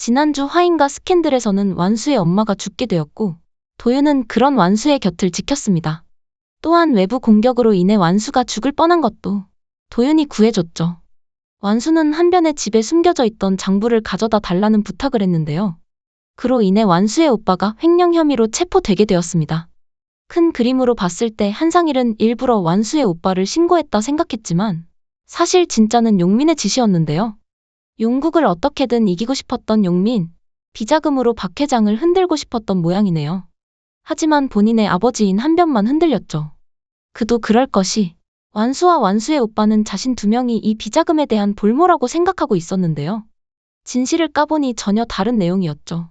지난주 화인가 스캔들에서는 완수의 엄마가 죽게 되었고 도윤은 그런 완수의 곁을 지켰습니다. 또한 외부 공격으로 인해 완수가 죽을 뻔한 것도 도윤이 구해줬죠. 완수는 한변의 집에 숨겨져 있던 장부를 가져다 달라는 부탁을 했는데요. 그로 인해 완수의 오빠가 횡령 혐의로 체포되게 되었습니다. 큰 그림으로 봤을 때 한상일은 일부러 완수의 오빠를 신고했다 생각했지만 사실 진짜는 용민의 짓이었는데요. 용국을 어떻게든 이기고 싶었던 용민, 비자금으로 박 회장을 흔들고 싶었던 모양이네요. 하지만 본인의 아버지인 한변만 흔들렸죠. 그도 그럴 것이 완수와 완수의 오빠는 자신 두 명이 이 비자금에 대한 볼모라고 생각하고 있었는데요. 진실을 까보니 전혀 다른 내용이었죠.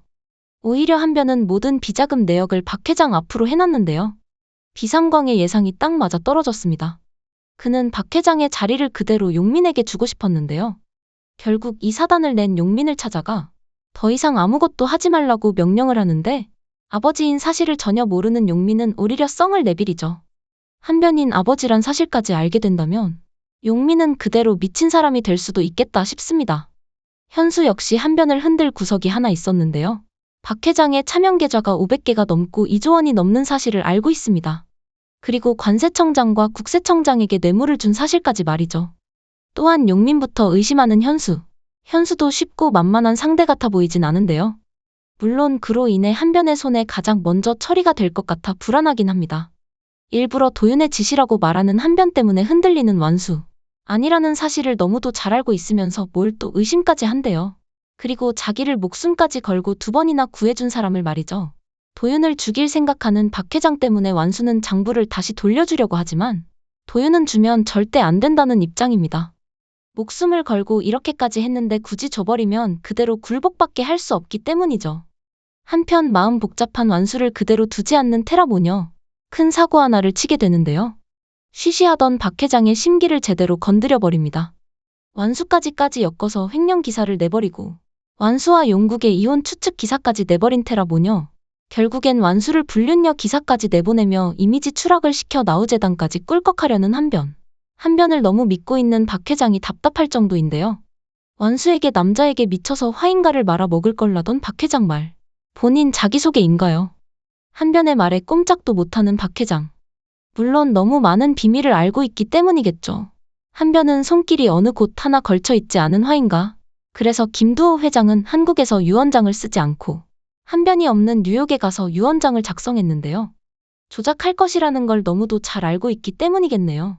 오히려 한변은 모든 비자금 내역을 박 회장 앞으로 해놨는데요. 비상광의 예상이 딱 맞아 떨어졌습니다. 그는 박 회장의 자리를 그대로 용민에게 주고 싶었는데요. 결국 이 사단을 낸 용민을 찾아가 더 이상 아무것도 하지 말라고 명령을 하는데 아버지인 사실을 전혀 모르는 용민은 오히려 썽을 내비리죠. 한변인 아버지란 사실까지 알게 된다면 용민은 그대로 미친 사람이 될 수도 있겠다 싶습니다. 현수 역시 한변을 흔들 구석이 하나 있었는데요. 박 회장의 차명 계좌가 500개가 넘고 2조 원이 넘는 사실을 알고 있습니다. 그리고 관세청장과 국세청장에게 뇌물을 준 사실까지 말이죠. 또한 용민부터 의심하는 현수. 현수도 쉽고 만만한 상대 같아 보이진 않은데요. 물론 그로 인해 한변의 손에 가장 먼저 처리가 될 것 같아 불안하긴 합니다. 일부러 도윤의 짓이라고 말하는 한변 때문에 흔들리는 완수. 아니라는 사실을 너무도 잘 알고 있으면서 뭘 또 의심까지 한대요. 그리고 자기를 목숨까지 걸고 2번이나 구해준 사람을 말이죠. 도윤을 죽일 생각하는 박 회장 때문에 완수는 장부를 다시 돌려주려고 하지만 도윤은 주면 절대 안 된다는 입장입니다. 목숨을 걸고 이렇게까지 했는데 굳이 줘버리면 그대로 굴복밖에 할 수 없기 때문이죠. 한편 마음 복잡한 완수를 그대로 두지 않는 테라모녀. 큰 사고 하나를 치게 되는데요. 쉬쉬하던 박 회장의 심기를 제대로 건드려버립니다. 완수까지 엮어서 횡령 기사를 내버리고 완수와 용국의 이혼 추측 기사까지 내버린 테라모녀. 결국엔 완수를 불륜녀 기사까지 내보내며 이미지 추락을 시켜 나우재단까지 꿀꺽하려는 한변. 한변을 너무 믿고 있는 박 회장이 답답할 정도인데요. 완수에게 남자에게 미쳐서 화인가를 말아 먹을 걸라던 박 회장 말. 본인 자기소개인가요? 한변의 말에 꼼짝도 못하는 박 회장. 물론 너무 많은 비밀을 알고 있기 때문이겠죠. 한변은 손길이 어느 곳 하나 걸쳐 있지 않은 화인가. 그래서 김두호 회장은 한국에서 유언장을 쓰지 않고 한변이 없는 뉴욕에 가서 유언장을 작성했는데요. 조작할 것이라는 걸 너무도 잘 알고 있기 때문이겠네요.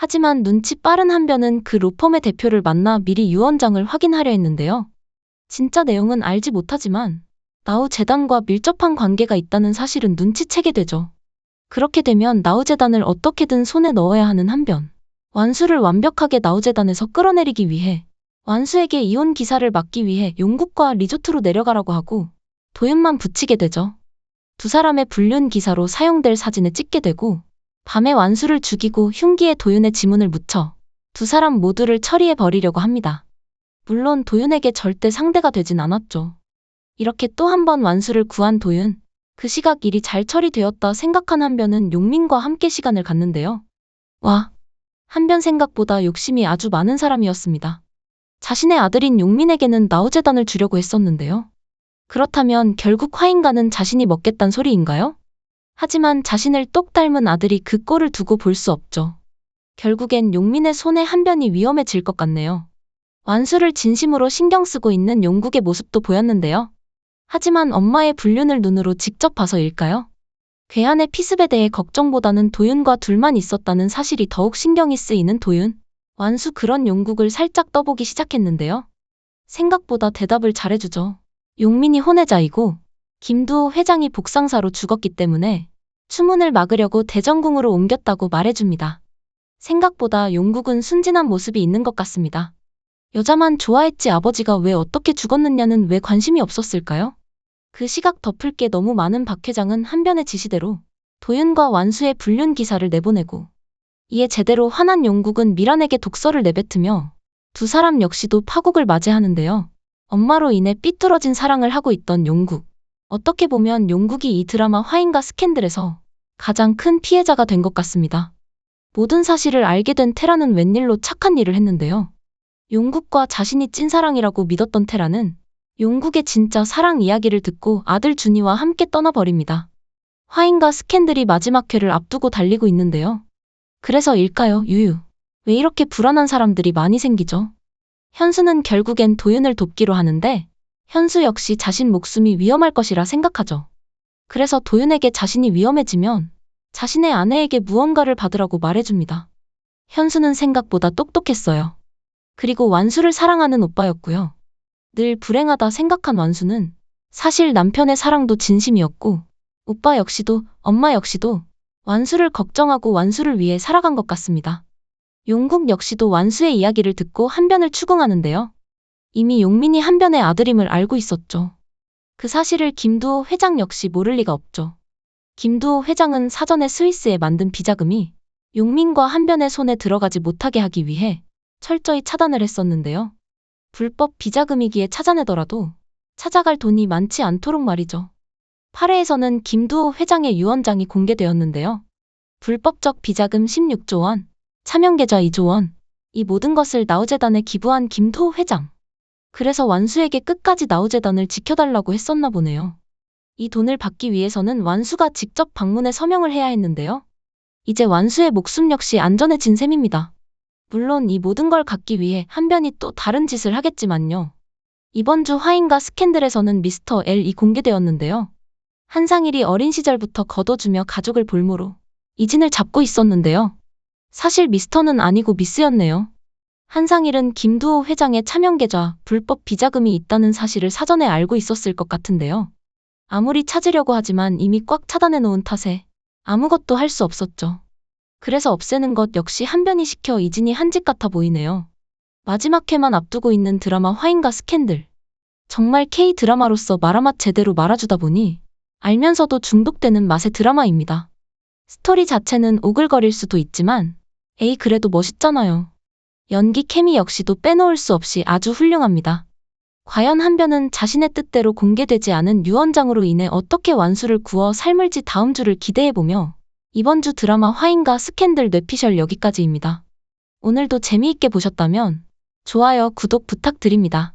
하지만 눈치 빠른 한변은 그 로펌의 대표를 만나 미리 유언장을 확인하려 했는데요. 진짜 내용은 알지 못하지만 나우재단과 밀접한 관계가 있다는 사실은 눈치채게 되죠. 그렇게 되면 나우재단을 어떻게든 손에 넣어야 하는 한변. 완수를 완벽하게 나우재단에서 끌어내리기 위해 완수에게 이혼 기사를 막기 위해 용국과 리조트로 내려가라고 하고 도윤만 붙이게 되죠. 두 사람의 불륜 기사로 사용될 사진을 찍게 되고 밤에 완수를 죽이고 흉기에 도윤의 지문을 묻혀 두 사람 모두를 처리해 버리려고 합니다. 물론 도윤에게 절대 상대가 되진 않았죠. 이렇게 또 한 번 완수를 구한 도윤. 그 시각 일이 잘 처리되었다 생각한 한변은 용민과 함께 시간을 갖는데요. 와, 한변 생각보다 욕심이 아주 많은 사람이었습니다. 자신의 아들인 용민에게는 나우재단을 주려고 했었는데요. 그렇다면 결국 화인가는 자신이 먹겠단 소리인가요? 하지만 자신을 똑 닮은 아들이 그 꼴을 두고 볼 수 없죠. 결국엔 용민의 손에 한변이 위험해질 것 같네요. 완수를 진심으로 신경 쓰고 있는 용국의 모습도 보였는데요. 하지만 엄마의 불륜을 눈으로 직접 봐서일까요? 괴한의 피습에 대해 걱정보다는 도윤과 둘만 있었다는 사실이 더욱 신경이 쓰이는 도윤. 완수 그런 용국을 살짝 떠보기 시작했는데요. 생각보다 대답을 잘해주죠. 용민이 혼외자이고 김두호 회장이 복상사로 죽었기 때문에 추문을 막으려고 대전궁으로 옮겼다고 말해줍니다. 생각보다 용국은 순진한 모습이 있는 것 같습니다. 여자만 좋아했지 아버지가 왜 어떻게 죽었느냐는 왜 관심이 없었을까요? 그 시각 덮을 게 너무 많은 박 회장은 한변의 지시대로 도윤과 완수의 불륜 기사를 내보내고 이에 제대로 화난 용국은 미란에게 독서를 내뱉으며 두 사람 역시도 파국을 맞이하는데요. 엄마로 인해 삐뚤어진 사랑을 하고 있던 용국. 어떻게 보면 용국이 이 드라마 화인가 스캔들에서 가장 큰 피해자가 된 것 같습니다. 모든 사실을 알게 된 테라는 웬일로 착한 일을 했는데요. 용국과 자신이 찐사랑이라고 믿었던 테라는 용국의 진짜 사랑 이야기를 듣고 아들 준이와 함께 떠나버립니다. 화인과 스캔들이 마지막 회를 앞두고 달리고 있는데요. 그래서일까요, 유유? 왜 이렇게 불안한 사람들이 많이 생기죠? 현수는 결국엔 도윤을 돕기로 하는데 현수 역시 자신 목숨이 위험할 것이라 생각하죠. 그래서 도윤에게 자신이 위험해지면 자신의 아내에게 무언가를 받으라고 말해줍니다. 현수는 생각보다 똑똑했어요. 그리고 완수를 사랑하는 오빠였고요. 늘 불행하다 생각한 완수는 사실 남편의 사랑도 진심이었고 오빠 역시도 엄마 역시도 완수를 걱정하고 완수를 위해 살아간 것 같습니다. 용국 역시도 완수의 이야기를 듣고 한변을 추궁하는데요. 이미 용민이 한변의 아들임을 알고 있었죠. 그 사실을 김두호 회장 역시 모를 리가 없죠. 김두호 회장은 사전에 스위스에 만든 비자금이 용민과 한변의 손에 들어가지 못하게 하기 위해 철저히 차단을 했었는데요. 불법 비자금이기에 찾아내더라도 찾아갈 돈이 많지 않도록 말이죠. 8회에서는 김두호 회장의 유언장이 공개되었는데요. 불법적 비자금 16조 원, 차명계좌 2조 원, 이 모든 것을 나우재단에 기부한 김두호 회장. 그래서 완수에게 끝까지 나우재단을 지켜달라고 했었나 보네요. 이 돈을 받기 위해서는 완수가 직접 방문해 서명을 해야 했는데요. 이제 완수의 목숨 역시 안전해진 셈입니다. 물론 이 모든 걸 갖기 위해 한변이 또 다른 짓을 하겠지만요. 이번 주 화인과 스캔들에서는 미스터 L이 공개되었는데요. 한상일이 어린 시절부터 거둬주며 가족을 볼모로 이진을 잡고 있었는데요. 사실 미스터는 아니고 미스였네요. 한상일은 김두호 회장의 차명계좌, 불법 비자금이 있다는 사실을 사전에 알고 있었을 것 같은데요. 아무리 찾으려고 하지만 이미 꽉 차단해 놓은 탓에 아무것도 할 수 없었죠. 그래서 없애는 것 역시 한변이 시켜 이진이 한 짓 같아 보이네요. 마지막 회만 앞두고 있는 드라마 화인과 스캔들. 정말 K-드라마로서 말아맛 제대로 말아주다 보니 알면서도 중독되는 맛의 드라마입니다. 스토리 자체는 오글거릴 수도 있지만 에이 그래도 멋있잖아요. 연기 케미 역시도 빼놓을 수 없이 아주 훌륭합니다. 과연 한변은 자신의 뜻대로 공개되지 않은 유언장으로 인해 어떻게 완수를 구워 삶을지 다음 주를 기대해보며 이번 주 드라마 화인과 스캔들 뇌피셜 여기까지입니다. 오늘도 재미있게 보셨다면 좋아요, 구독 부탁드립니다.